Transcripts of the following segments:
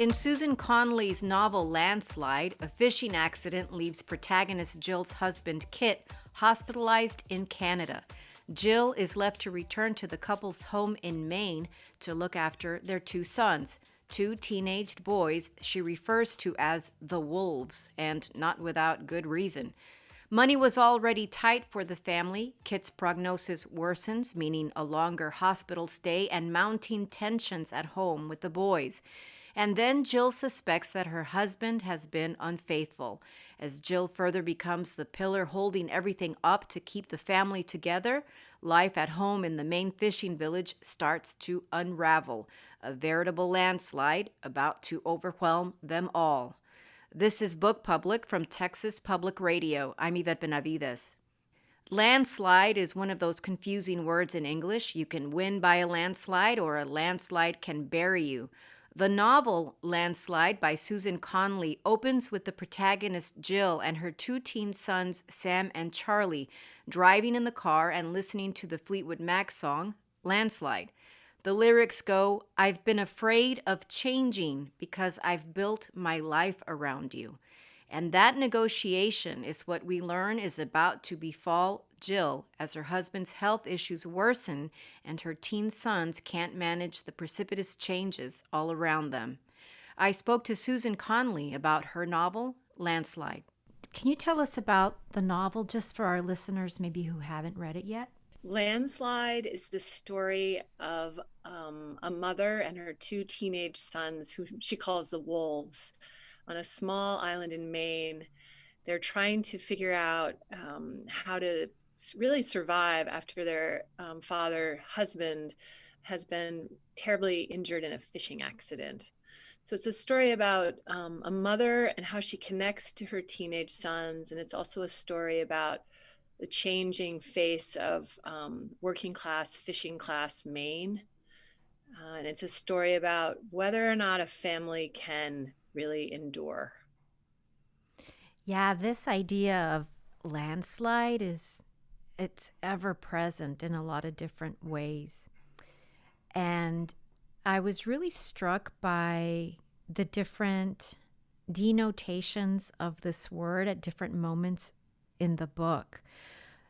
In Susan Conley's novel Landslide, a fishing accident leaves protagonist Jill's husband, Kit, hospitalized in Canada. Jill is left to return to the couple's home in Maine to look after their two sons, two teenaged boys she refers to as the Wolves, and not without good reason. Money was already tight for the family. Kit's prognosis worsens, meaning a longer hospital stay and mounting tensions at home with the boys. And then Jill suspects that her husband has been unfaithful. As Jill further becomes the pillar holding everything up to keep the family together, life at home in the Maine fishing village starts to unravel, a veritable landslide about to overwhelm them all. This is Book Public from Texas Public Radio. I'm Yvette Benavides. Landslide is one of those confusing words in English. You can win by a landslide, or a landslide can bury you. The novel Landslide by Susan Conley opens with the protagonist Jill and her two teen sons, Sam and Charlie, driving in the car and listening to the Fleetwood Mac song, Landslide. The lyrics go, "I've been afraid of changing because I've built my life around you." And that negotiation is what we learn is about to befall Jill as her husband's health issues worsen and her teen sons can't manage the precipitous changes all around them. I spoke to Susan Conley about her novel, Landslide. Can you tell us about the novel, just for our listeners maybe who haven't read it yet? Landslide is the story of a mother and her two teenage sons, who she calls the Wolves, on a small island in Maine. They're trying to figure out how to really survive after their husband, has been terribly injured in a fishing accident. So it's a story about a mother and how she connects to her teenage sons. And it's also a story about the changing face of working class, fishing class Maine. And it's a story about whether or not a family can really endure. Yeah, this idea of landslide it's ever present in a lot of different ways. And I was really struck by the different denotations of this word at different moments in the book.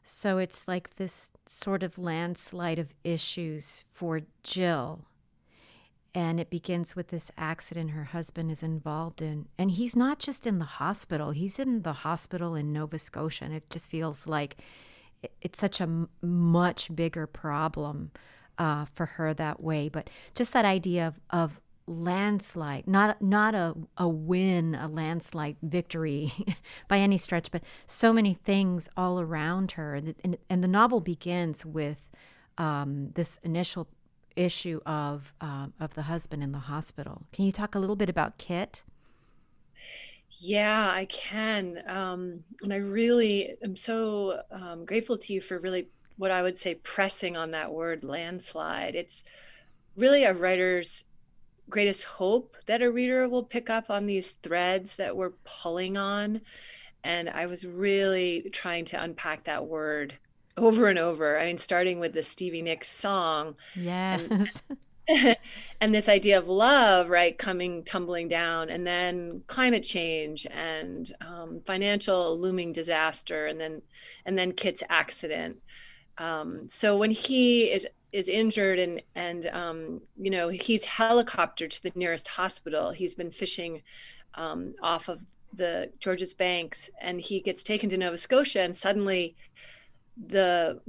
So it's like this sort of landslide of issues for Jill. And it begins with this accident her husband is involved in. And he's not just in the hospital, he's in the hospital in Nova Scotia. And it just feels like it's such a much bigger problem for her that way. But just that idea of landslide, not a win, a landslide victory by any stretch, but so many things all around her. And the novel begins with this initial issue of the husband in the hospital. Can you talk a little bit about Kit? Yeah, I can. And I really am so grateful to you for really what I would say pressing on that word landslide. It's really a writer's greatest hope that a reader will pick up on these threads that we're pulling on. And I was really trying to unpack that word over and over. I mean, starting with the Stevie Nicks song and Yes. and this idea of love, right, coming tumbling down, and then climate change and financial looming disaster, and then Kit's accident. So when he is injured and he's helicoptered to the nearest hospital. He's been fishing off of the Georges Banks, and he gets taken to Nova Scotia, and suddenly the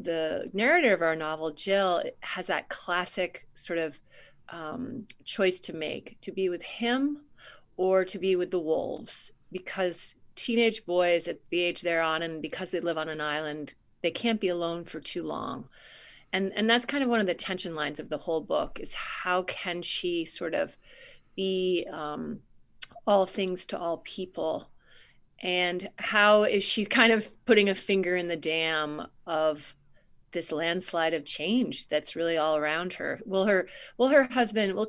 narrator of our novel, Jill, has that classic sort of choice to make, to be with him or to be with the wolves, because teenage boys at the age they're on, and because they live on an island, they can't be alone for too long. And that's kind of one of the tension lines of the whole book, is how can she sort of be all things to all people, and how is she kind of putting a finger in the dam of this landslide of change that's really all around her. Will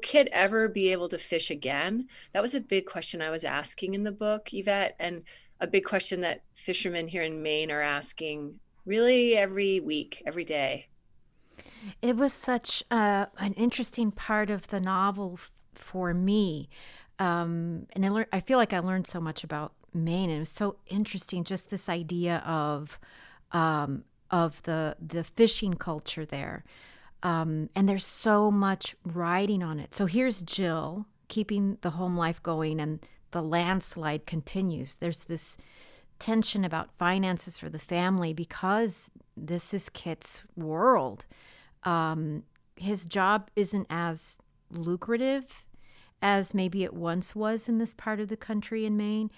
Kit ever be able to fish again? That was a big question I was asking in the book, Yvette, and a big question that fishermen here in Maine are asking really every week, every day. It was such an interesting part of the novel for me. And I feel like I learned so much about Maine, and it was so interesting, just this idea of the fishing culture there. And there's so much riding on it. So here's Jill keeping the home life going, and the landslide continues. There's this tension about finances for the family because this is Kit's world. His job isn't as lucrative as maybe it once was in this part of the country in Maine.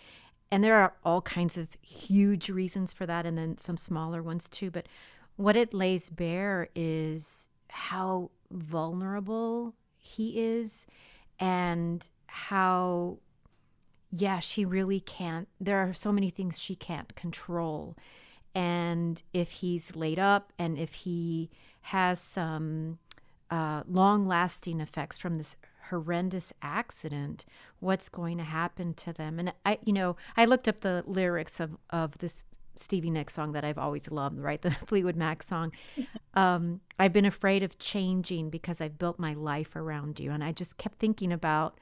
And there are all kinds of huge reasons for that, and then some smaller ones too. But what it lays bare is how vulnerable he is, and how, yeah, she really can't. There are so many things she can't control. And if he's laid up, and if he has some long lasting effects from this horrendous accident, what's going to happen to them? And I looked up the lyrics of this Stevie Nicks song that I've always loved, right? The Fleetwood Mac song. I've been afraid of changing because I've built my life around you. And I just kept thinking about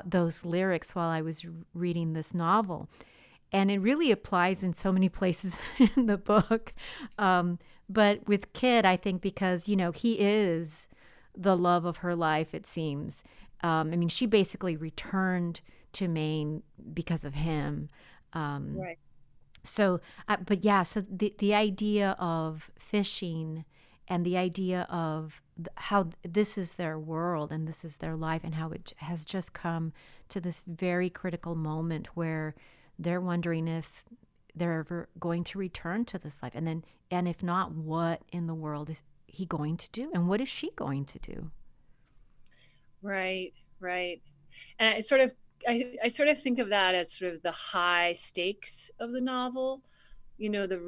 those lyrics while I was reading this novel. And it really applies in so many places in the book. But with Kit, I think because, he is the love of her life, it seems. She basically returned to Maine because of him. Right. So, but yeah, so the idea of fishing, and the idea of how this is their world and this is their life, and how it has just come to this very critical moment where they're wondering if they're ever going to return to this life. And if not, what in the world is he going to do? And what is she going to do? Right, right. And I sort of think of that as sort of the high stakes of the novel, the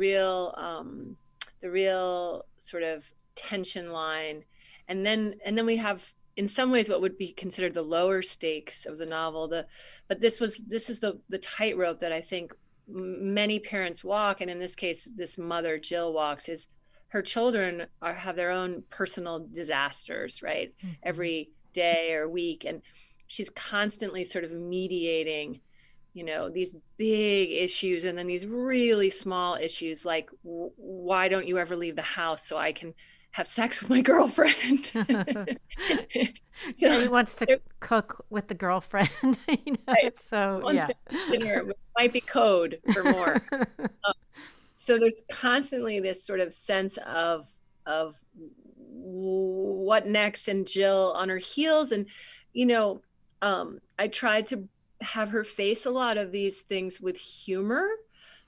real sort of tension line. And then we have, in some ways, what would be considered the lower stakes of the novel. But this is the tightrope that I think many parents walk, and in this case, this mother Jill walks, is her children have their own personal disasters, right? Mm-hmm. Every day or week, and she's constantly sort of mediating, these big issues, and then these really small issues, like why don't you ever leave the house so I can have sex with my girlfriend? So yeah, he wants to cook with the girlfriend. Right. So yeah, dinner might be code for more. So there's constantly this sort of sense of what next, and Jill on her heels. And I tried to have her face a lot of these things with humor,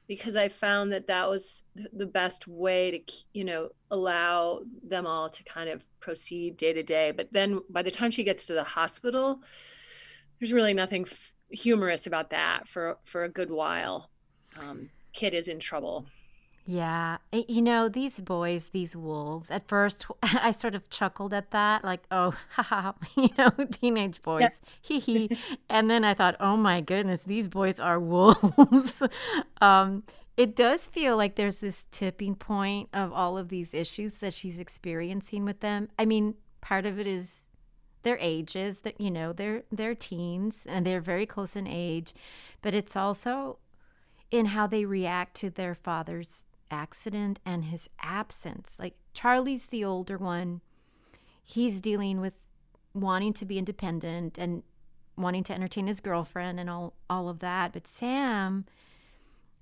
because I found that was the best way to allow them all to kind of proceed day to day. But then by the time she gets to the hospital, there's really nothing humorous about that for a good while. Kit is in trouble. yeah. These boys, these wolves. At first, I sort of chuckled at that, like, oh, haha, teenage boys, hee hee. And then I thought, oh my goodness, these boys are wolves. It does feel like there's this tipping point of all of these issues that she's experiencing with them. Part of it is their ages, that they're teens and they're very close in age, but it's also in how they react to their father's accident and his absence. Like, Charlie's the older one. He's dealing with wanting to be independent and wanting to entertain his girlfriend and all of that. But Sam,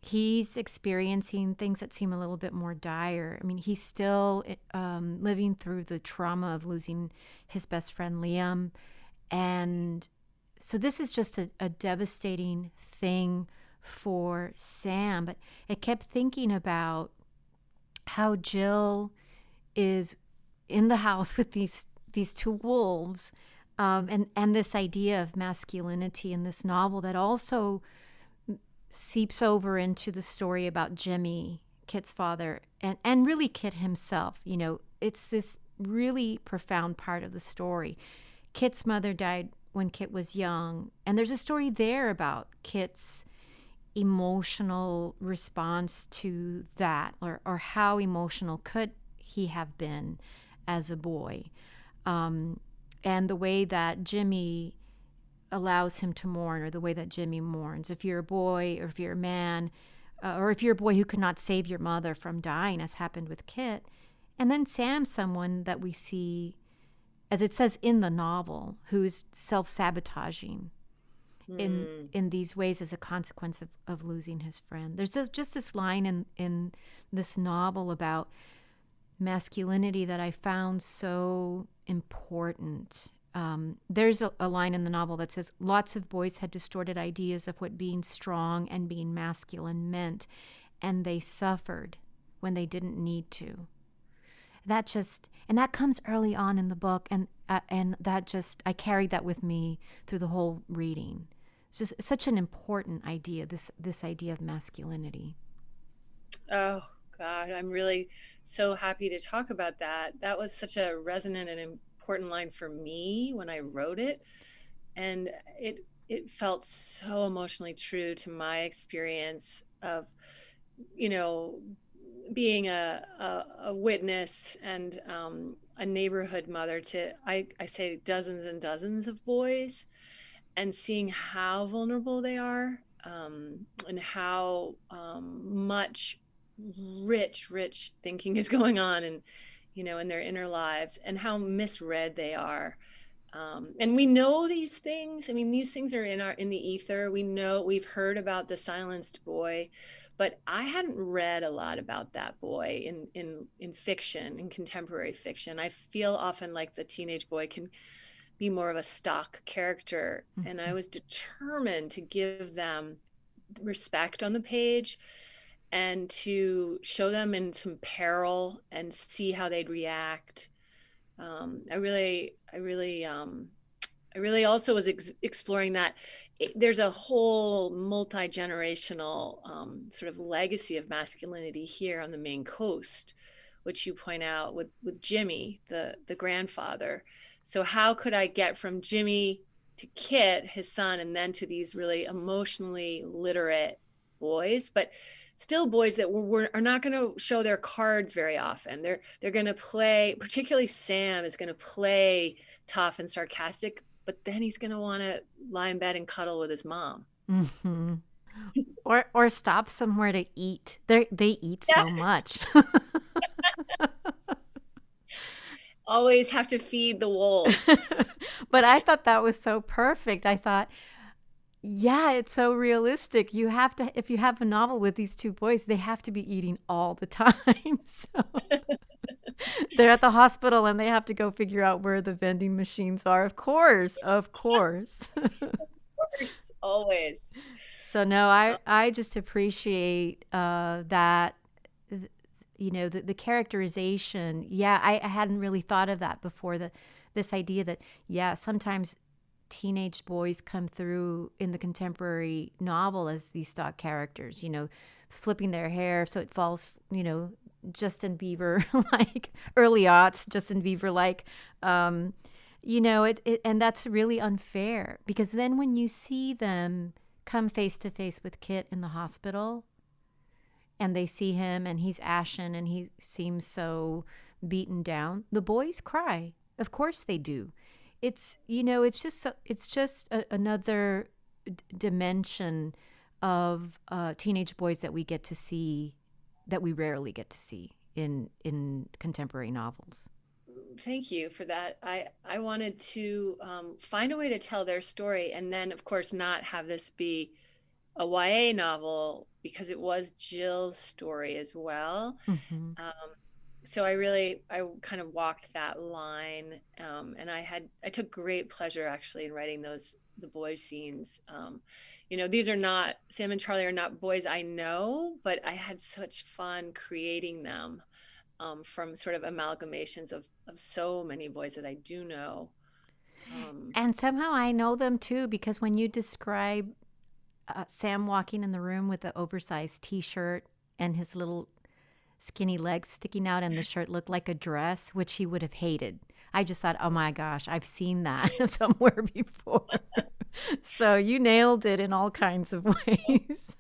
he's experiencing things that seem a little bit more dire. He's still living through the trauma of losing his best friend Liam. And so this is just a devastating thing for Sam. But I kept thinking about how Jill is in the house with these two wolves, and this idea of masculinity in this novel that also seeps over into the story about Jimmy, Kit's father, and really Kit himself. It's this really profound part of the story. Kit's mother died when Kit was young, and there's a story there about Kit's emotional response to that, or how emotional could he have been as a boy, and the way that Jimmy allows him to mourn, or the way that Jimmy mourns. If you're a boy, or if you're a man, or if you're a boy who could not save your mother from dying, as happened with Kit. And then Sam's someone that we see, as it says in the novel, who's self-sabotaging in these ways as a consequence of losing his friend. There's just this line in this novel about masculinity that I found so important. There's a line in the novel that says, lots of boys had distorted ideas of what being strong and being masculine meant, and they suffered when they didn't need to. That comes early on in the book, and I carried that with me through the whole reading. It's just such an important idea, this idea of masculinity. Oh God, I'm really so happy to talk about that. That was such a resonant and important line for me when I wrote it, and it felt so emotionally true to my experience of, being a witness and a neighborhood mother to I say dozens and dozens of boys, and seeing how vulnerable they are, and how much rich thinking is going on, and in their inner lives, and how misread they are. And we know these things. I mean, these things are in the ether. We've heard about the silenced boy, but I hadn't read a lot about that boy in fiction, in contemporary fiction. I feel often like the teenage boy can be more of a stock character, and I was determined to give them respect on the page, and to show them in some peril and see how they'd react. I really also was exploring that there's a whole multi-generational sort of legacy of masculinity here on the Maine coast, which you point out with Jimmy, the grandfather. So how could I get from Jimmy to Kit, his son, and then to these really emotionally literate boys, but still boys that are not going to show their cards very often. They're going to play, particularly Sam is going to play tough and sarcastic, but then he's going to want to lie in bed and cuddle with his mom. Mm-hmm. Or stop somewhere to eat. They eat so much. Always have to feed the wolves. But I thought that was so perfect. I thought, yeah, it's so realistic. You have to, if you have a novel with these two boys, they have to be eating all the time. So they're at the hospital and they have to go figure out where the vending machines are. Of course. Of course, always. So no, I just appreciate that. The characterization. Yeah, I hadn't really thought of that before. This idea that, yeah, sometimes teenage boys come through in the contemporary novel as these stock characters, flipping their hair so it falls, Justin Bieber, like early aughts, Justin Bieber, like, and that's really unfair, because then when you see them come face to face with Kit in the hospital, and they see him and he's ashen and he seems so beaten down, the boys cry. Of course they do. It's just another dimension of teenage boys that we get to see, that we rarely get to see in contemporary novels. Thank you for that. I wanted to find a way to tell their story, and then of course not have this be a YA novel, because it was Jill's story as well. Mm-hmm. So I kind of walked that line, and I took great pleasure actually in writing the boy scenes. These are not, Sam and Charlie are not boys I know, but I had such fun creating them from sort of amalgamations of so many boys that I do know. And somehow I know them too, because when you describe Sam walking in the room with the oversized T-shirt and his little skinny legs sticking out, and the shirt looked like a dress, which he would have hated. I just thought, oh my gosh, I've seen that somewhere before. So you nailed it in all kinds of ways.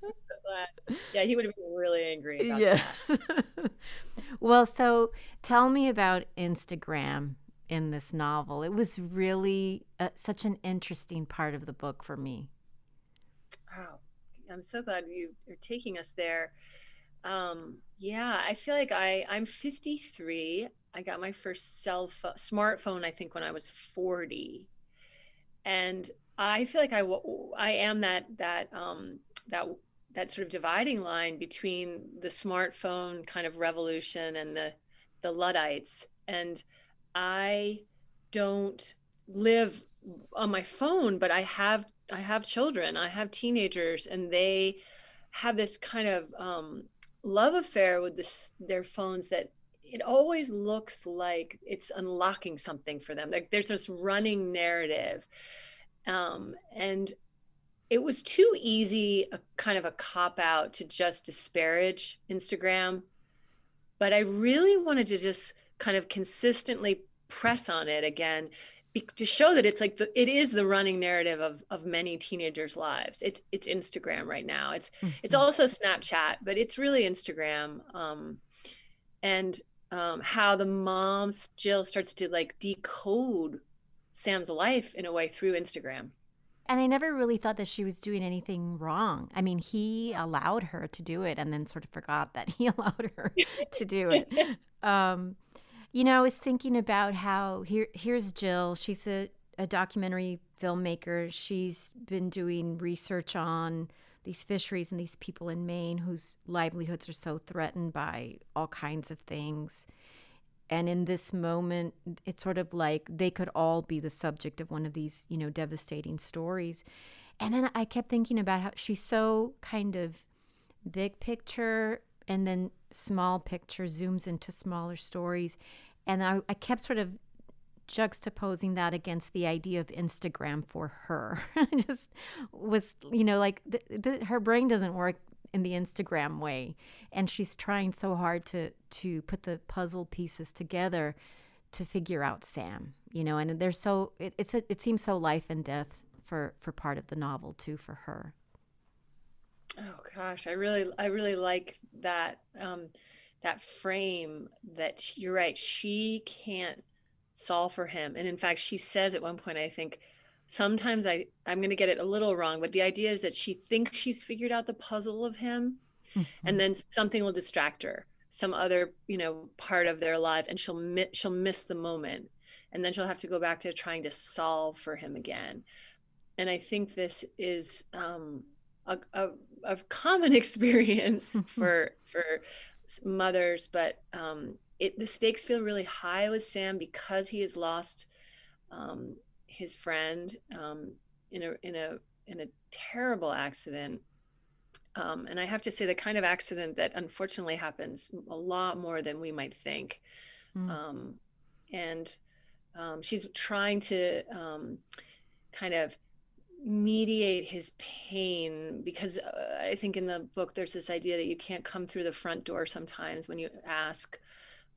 Yeah, he would have been really angry about that. Well, so tell me about Instagram. in this novel. It was really such an interesting part of the book for me. Oh, I'm so glad you are taking us there. Yeah, I feel like I'm 53. I got my first smartphone, I think, when I was 40, and I feel like I am that that sort of dividing line between the smartphone kind of revolution and the Luddites. And I don't live on my phone, but I have children, I have teenagers, and they have this kind of love affair with their phones, that it always looks like it's unlocking something for them. Like there's this running narrative, and it was too easy a kind of a cop out to just disparage Instagram, but I really wanted to just kind of consistently press on it again, to show that it's like it is the running narrative of many teenagers' lives. It's Instagram right now. It's Mhm. also Snapchat, but it's really Instagram. And how the mom Jill starts to like decode Sam's life in a way through Instagram. And I never really thought that she was doing anything wrong. I mean, he allowed her to do it and then sort of forgot that he allowed her to do it. Um, I was thinking about how here's Jill. She's a documentary filmmaker. She's been doing research on these fisheries and these people in Maine whose livelihoods are so threatened by all kinds of things. And in this moment, it's sort of like they could all be the subject of one of these, devastating stories. And then I kept thinking about how she's so kind of big picture and then small picture, zooms into smaller stories. And I kept sort of juxtaposing that against the idea of Instagram for her. I just was, like her brain doesn't work in the Instagram way, and she's trying so hard to put the puzzle pieces together to figure out Sam. And there's it seems so life and death for part of the novel too for her. Oh gosh, I really like that that frame, that you're right, she can't solve for him. And in fact, she says at one point, I think, sometimes I'm going to get it a little wrong, but the idea is that she thinks she's figured out the puzzle of him, Hmm. and then something will distract her, some other, part of their life, and she'll miss the moment, and then she'll have to go back to trying to solve for him again. And I think this is a, a, a common experience for mothers, but the stakes feel really high with Sam because he has lost his friend in a terrible accident. And I have to say, the kind of accident that unfortunately happens a lot more than we might think. Mm. Um, and she's trying to kind of mediate his pain, because I think in the book there's this idea that you can't come through the front door sometimes when you ask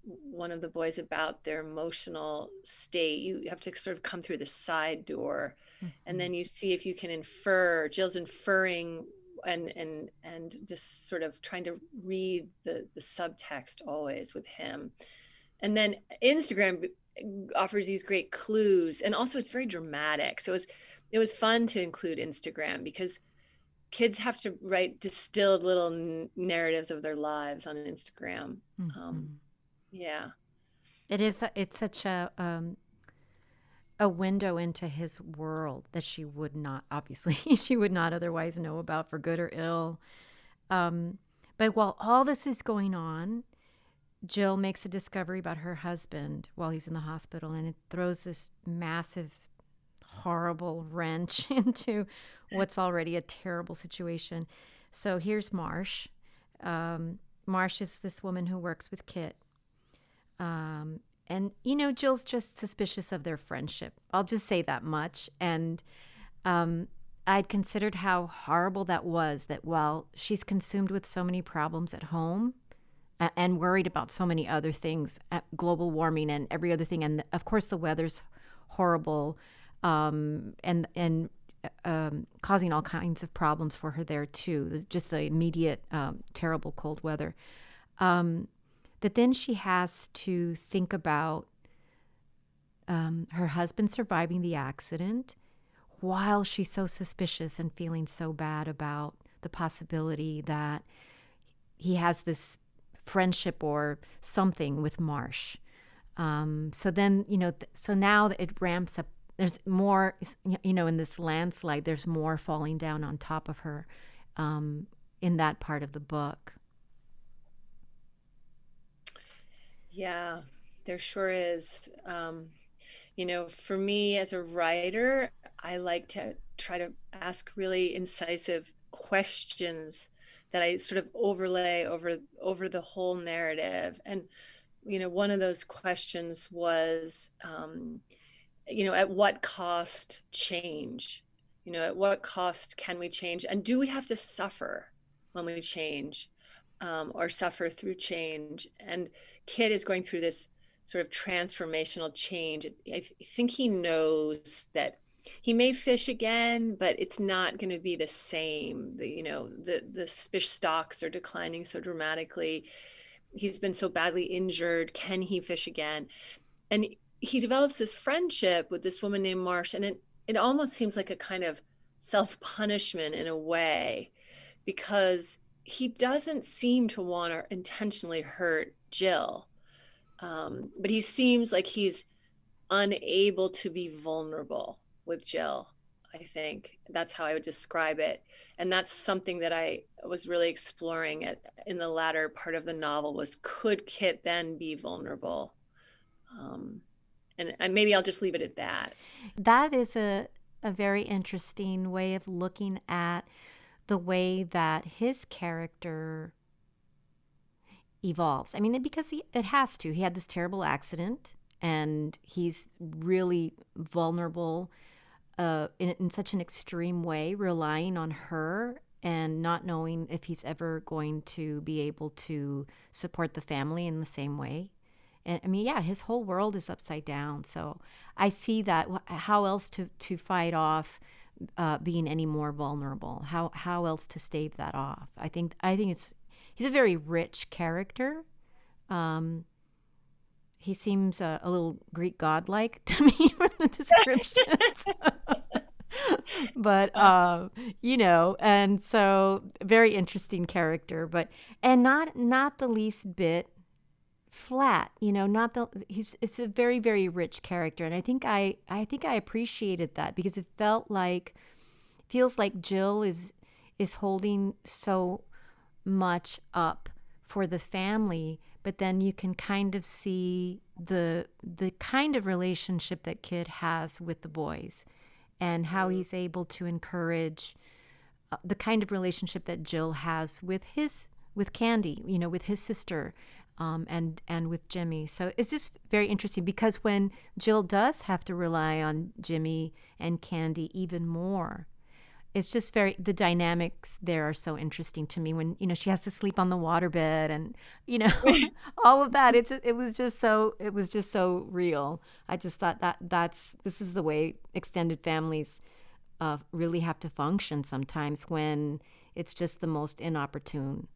one of the boys about their emotional state. You have to sort of come through the side door, and Mhm. then you see if you can infer. Jill's inferring and just sort of trying to read the subtext always with him. And then Instagram offers these great clues, and also it's very dramatic. So it was fun to include Instagram because kids have to write distilled little narratives of their lives on Instagram. Um, Mhm. yeah. It's such a window into his world that she would not, obviously, she would not otherwise know about, for good or ill. Um, but while all this is going on, Jill makes a discovery about her husband while he's in the hospital, and it throws this massive, horrible wrench into what's already a terrible situation. So here's Marsh. Marsh is this woman who works with Kit. And, Jill's just suspicious of their friendship. I'll just say that much. And I'd considered how horrible that was, that while she's consumed with so many problems at home and worried about so many other things, global warming and every other thing. And of course, the weather's horrible, and causing all kinds of problems for her there, too. Just the immediate, terrible cold weather. That then she has to think about her husband surviving the accident while she's so suspicious and feeling so bad about the possibility that he has this friendship or something with Marsh. So then, so now it ramps up. There's more, in this landslide, there's more falling down on top of her in that part of the book. Yeah, there sure is. For me as a writer, I like to try to ask really incisive questions that I sort of overlay over the whole narrative. And one of those questions was, at what cost change? At what cost can we change? And do we have to suffer when we change, or suffer through change? And Kit is going through this sort of transformational change. I think he knows that he may fish again, but it's not going to be the same. The fish stocks are declining so dramatically. He's been so badly injured. Can he fish again? And he develops this friendship with this woman named Marsh, and it almost seems like a kind of self-punishment in a way, because he doesn't seem to want to intentionally hurt Jill. But he seems like he's unable to be vulnerable with Jill. I think that's how I would describe it. And that's something that I was really exploring in the latter part of the novel, was could Kit then be vulnerable? And maybe I'll just leave it at that. That is a very interesting way of looking at the way that his character evolves. I mean, because it has to. He had this terrible accident, and he's really vulnerable in such an extreme way, relying on her and not knowing if he's ever going to be able to support the family in the same way. And I mean, yeah, his whole world is upside down. So I see that. How else to fight off being any more vulnerable? How else to stave that off? I think he's a very rich character. He seems a little Greek godlike to me from the descriptions. But and so very interesting character, and not the least bit flat. It's a very, very rich character, and I think I appreciated that, because it feels like Jill is holding so much up for the family, but then you can kind of see the kind of relationship that Kid has with the boys, and how he's able to encourage the kind of relationship that Jill has with Candy, with his sister, and with Jimmy. So it's just very interesting, because when Jill does have to rely on Jimmy and Candy even more, it's just the dynamics there are so interesting to me, when she has to sleep on the waterbed, and all of that. It was just so real. I just thought this is the way extended families really have to function sometimes, when it's just the most inopportune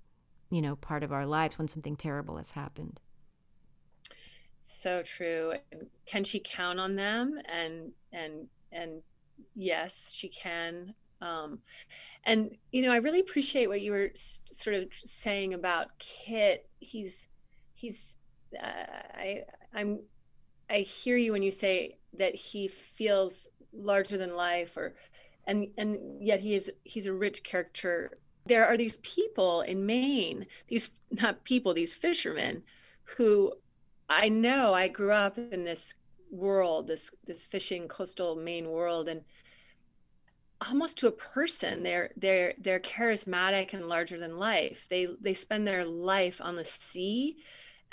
part of our lives, when something terrible has happened. So true. Can she count on them? And yes, she can. And I really appreciate what you were sort of saying about Kit. I hear you when you say that he feels larger than life, and yet he's a rich character. There are these people in Maine, these fishermen, who I know. I grew up in this world, this fishing coastal Maine world, and almost to a person, they're charismatic and larger than life. They spend their life on the sea,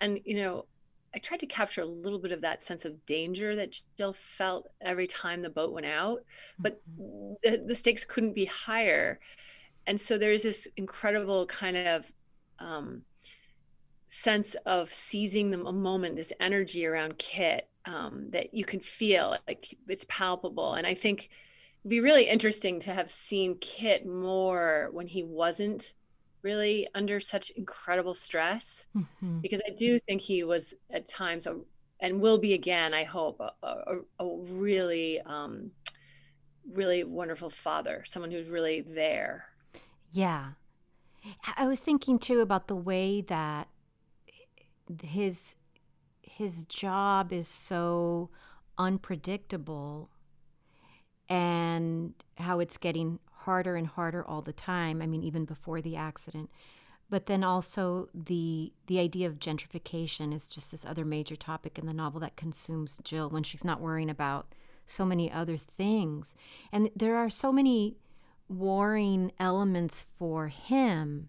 and I tried to capture a little bit of that sense of danger that Jill felt every time the boat went out, but the stakes couldn't be higher. And so there's this incredible kind of sense of seizing a moment, this energy around Kit, that you can feel, like it's palpable. And I think it'd be really interesting to have seen Kit more when he wasn't really under such incredible stress, because I do think he was at times and will be again, I hope, a really, really wonderful father, someone who's really there. Yeah. I was thinking too about the way that his his job is so unpredictable and how it's getting harder and harder all the time. I mean, even before the accident. But then also the idea of gentrification is just this other major topic in the novel that consumes Jill when she's not worrying about so many other things. And there are so many warring elements for him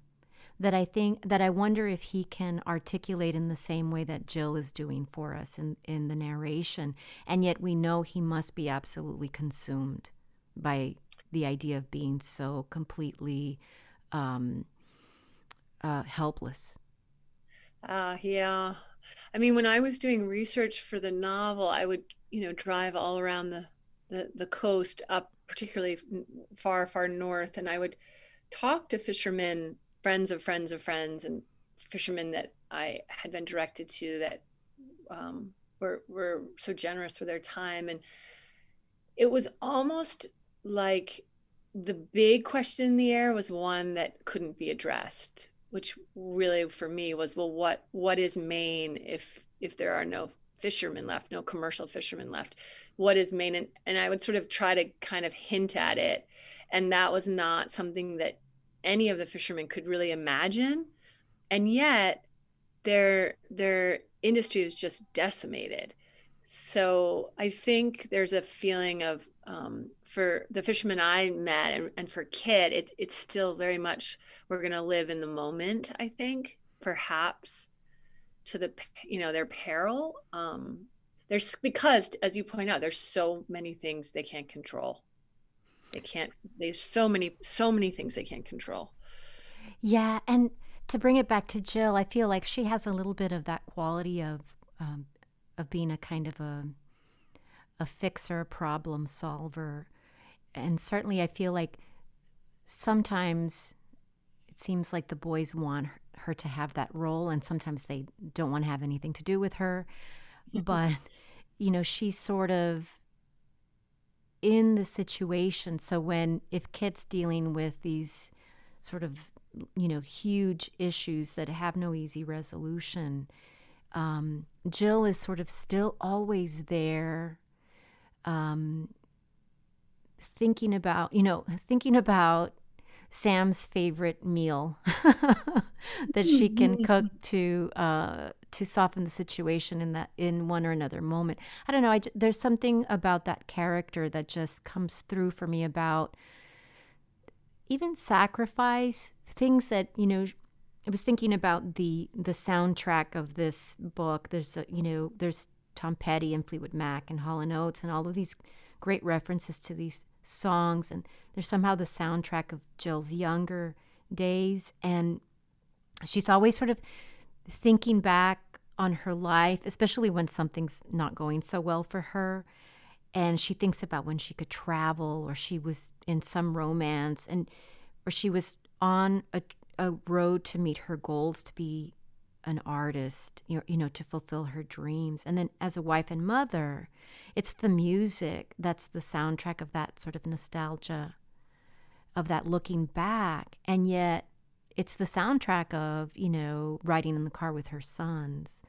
that I wonder if he can articulate in the same way that Jill is doing for us in the narration. And yet we know he must be absolutely consumed by the idea of being so completely um, helpless. Yeah. I mean, when I was doing research for the novel, I would, drive all around the coast up, particularly far, far north, and I would talk to fishermen, friends of friends of friends, and fishermen that I had been directed to that were so generous with their time. And it was almost like the big question in the air was one that couldn't be addressed, which really for me was, well, what is Maine if there are no fishermen left, no commercial fishermen left? What is Maine? And I would sort of try to kind of hint at it, and that was not something that any of the fishermen could really imagine. And yet their industry is just decimated. So I think there's a feeling of, for the fishermen I met, and for Kit, it's still very much, we're going to live in the moment, I think, perhaps to their peril. There's, because as you point out, there's so many things they can't control. They can't, there's so many things they can't control. Yeah, and to bring it back to Jill, I feel like she has a little bit of that quality um, of being a kind of a fixer, problem solver, and certainly I feel like sometimes it seems like the boys want her to have that role, and sometimes they don't want to have anything to do with her. But she's sort of in the situation. So when if Kit's dealing with these sort of huge issues that have no easy resolution, Jill is sort of still always there, um, thinking about Sam's favorite meal that she can cook to soften the situation in one or another moment. I don't know. There's something about that character that just comes through for me about even sacrifice things that I was thinking about the soundtrack of this book. There's Tom Petty and Fleetwood Mac and Hall and Oates and all of these great references to these songs, and there's somehow the soundtrack of Jill's younger days, and she's always sort of thinking back on her life, especially when something's not going so well for her, and she thinks about when she could travel, or she was in some romance, or she was on a road to meet her goals, to be an artist, to fulfill her dreams. And then as a wife and mother, it's the music that's the soundtrack of that sort of nostalgia, of that looking back. And yet it's the soundtrack of, riding in the car with her sons.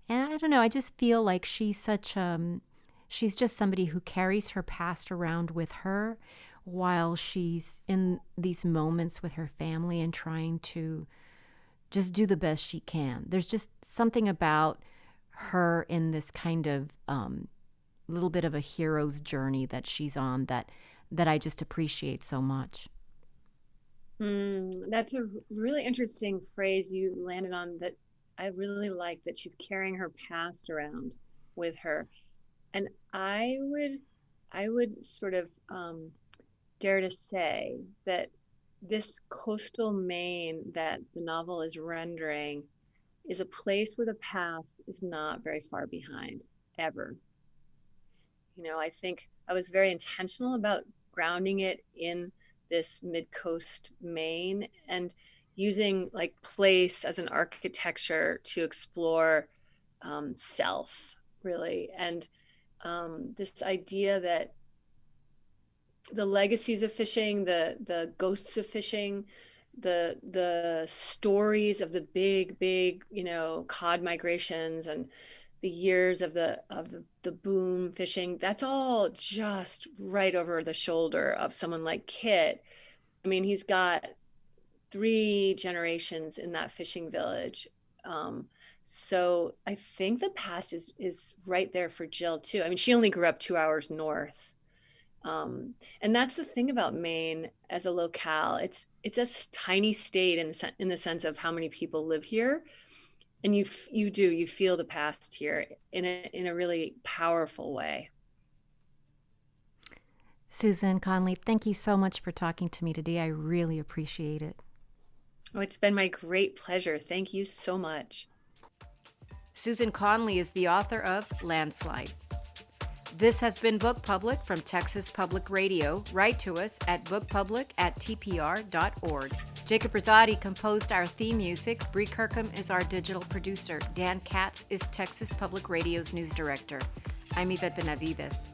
And I don't know, I just feel like she's just somebody who carries her past around with her while she's in these moments with her family and trying to just do the best she can. There's just something about her in this kind of little bit of a hero's journey that she's on that I just appreciate so much. That's a really interesting phrase you landed on, that I really like, that she's carrying her past around with her. And I would sort of dare to say that this coastal Maine that the novel is rendering is a place where the past is not very far behind, ever. I think I was very intentional about grounding it in this mid-coast Maine, and using like place as an architecture to explore self, really. And this idea that the legacies of fishing, the ghosts of fishing, the stories of the big, cod migrations and the years of the boom fishing, that's all just right over the shoulder of someone like Kit. I mean, he's got 3 generations in that fishing village. So I think the past is right there for Jill too. I mean, she only grew up 2 hours north. And that's the thing about Maine as a locale. It's a tiny state in the sense of how many people live here, and you feel the past here in a really powerful way. Susan Conley, thank you so much for talking to me today. I really appreciate it. Oh, it's been my great pleasure. Thank you so much. Susan Conley is the author of Landslide. This has been Book Public from Texas Public Radio. Write to us at bookpublic@tpr.org. Jacob Rosati composed our theme music. Bree Kirkham is our digital producer. Dan Katz is Texas Public Radio's news director. I'm Yvette Benavides.